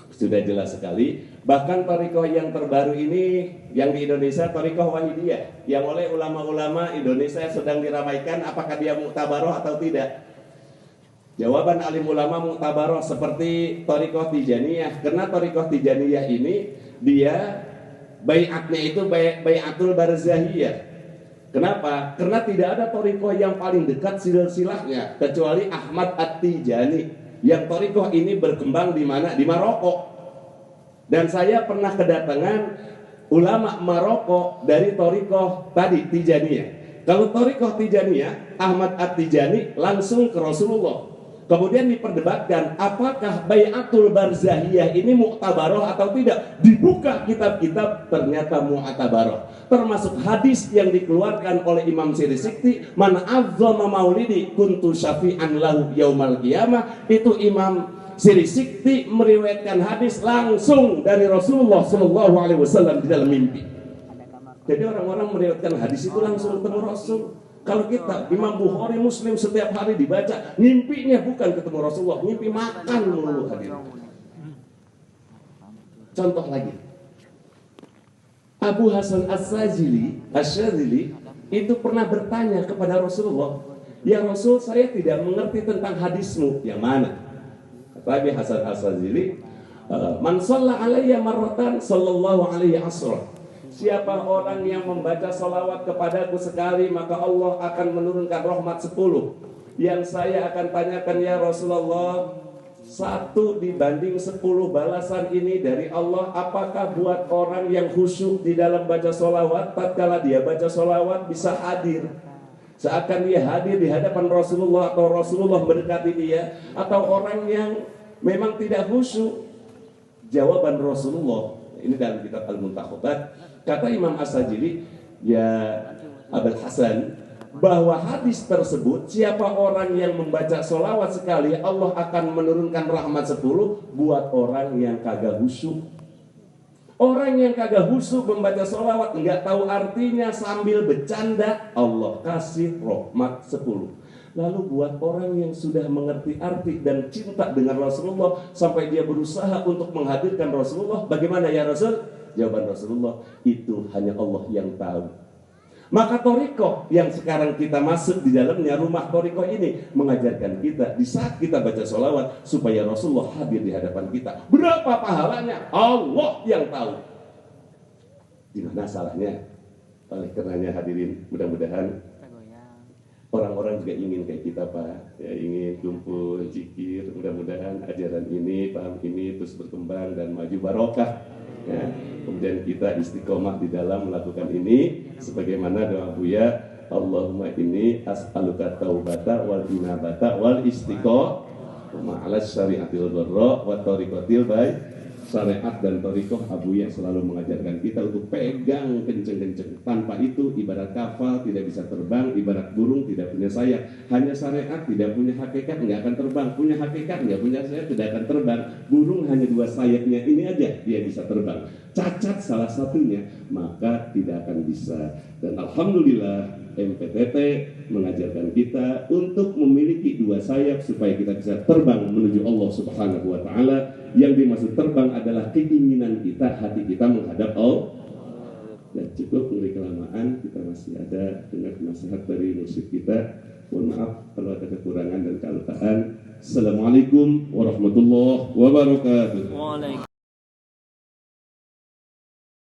sudah jelas sekali. Bahkan thariqah yang terbaru ini yang di Indonesia, thariqah Wahidiyah, yang oleh ulama-ulama Indonesia sedang diramaikan, apakah dia muktabaroh atau tidak? Jawaban alim ulama muktabaroh, seperti thariqah Tijaniyah. Karena thariqah Tijaniyah ini dia bai'atnya itu bai'atul barzahiyah. Kenapa? Karena tidak ada thariqah yang paling dekat silsilahnya kecuali Ahmad At-Tijani, yang thariqah ini berkembang di mana? Di Maroko. Dan saya pernah kedatangan ulama Maroko dari thariqah tadi Tijaniyah. Kalau thariqah Tijaniyah, Ahmad At-Tijani langsung ke Rasulullah. Kemudian diperdebatkan apakah bai'atul barzahiyah ini mu'tabaroh atau tidak. Dibuka kitab-kitab, ternyata mu'tabaroh. Termasuk hadis yang dikeluarkan oleh Imam Sirisikti, man azzama maulidi kuntu syafi'an lahu yaumal qiyamah. Itu Imam Sirisikti meriwayatkan hadis langsung dari Rasulullah SAW di dalam mimpi. Jadi orang-orang meriwayatkan hadis itu langsung ketemu Rasul. Kalau kita, Imam Bukhari, Muslim setiap hari dibaca, mimpinya bukan ketemu Rasulullah, mimpi makan mulu hadirin. Contoh lagi, Abu Hasan Asyadzili itu pernah bertanya kepada Rasulullah, ya Rasul, saya tidak mengerti tentang hadismu. Yang mana? Kata Abu Hasan Asyadzili, man shalla alayya marratan sallallahu alaihi asra. Siapa orang yang membaca salawat kepadaku sekali, maka Allah akan menurunkan rahmat 10. Yang saya akan tanyakan, ya Rasulullah, 1 dibanding 10 balasan ini dari Allah, apakah buat orang yang khusyuk di dalam baca salawat, tatkala dia baca salawat bisa hadir, seakan dia hadir di hadapan Rasulullah, atau Rasulullah mendekati dia, atau orang yang memang tidak khusyuk? Jawaban Rasulullah ini dalam kitab Al-Muntakhabat, kata Imam As-Sajili, ya Abul Hasan, bahwa hadis tersebut, siapa orang yang membaca sholawat sekali, Allah akan menurunkan rahmat 10 buat orang yang kagak khusyuk. Orang yang kagak khusyuk membaca sholawat, nggak tahu artinya, sambil bercanda, Allah kasih rahmat 10. Lalu buat orang yang sudah mengerti arti dan cinta dengan Rasulullah, sampai dia berusaha untuk menghadirkan Rasulullah, bagaimana ya Rasul? Jawaban Rasulullah, itu hanya Allah yang tahu. Maka thariqah yang sekarang kita masuk di dalamnya, rumah thariqah ini mengajarkan kita di saat kita baca sholawat supaya Rasulullah hadir di hadapan kita. Berapa pahalanya? Allah yang tahu. Di mana salahnya? Oleh karenanya hadirin, mudah-mudahan orang-orang juga ingin kayak kita Pak, ya, ingin kumpul, zikir. Mudah-mudahan ajaran ini, paham ini terus berkembang dan maju barokah. Ya. Kemudian kita istiqomah di dalam melakukan ini, sebagaimana doa Buya, Allahumma inni as'aluka taubata wal inabata wal istiqomah ala syariatil dharra wa tariqatil baik. Syariat dan thariqah Abuya selalu mengajarkan kita untuk pegang kenceng-kenceng. Tanpa itu ibarat kapal tidak bisa terbang, ibarat burung tidak punya sayap. Hanya syariat tidak punya hakikat, nggak akan terbang. Punya hakikat, nggak punya sayap, tidak akan terbang. Burung hanya 2 sayapnya, ini aja dia bisa terbang. Cacat salah satunya, maka tidak akan bisa. Dan alhamdulillah MPTT mengajarkan kita untuk memiliki dua sayap supaya kita bisa terbang menuju Allah Subhanahu wa taala. Yang dimaksud terbang adalah keinginan kita, hati kita menghadap Allah. Dan cukup ngeri kelamaan, kita masih ada dengar nasihat dari musyrik kita. Mohon maaf kalau ada kekurangan dan kelupaan. Assalamualaikum warahmatullahi wabarakatuh.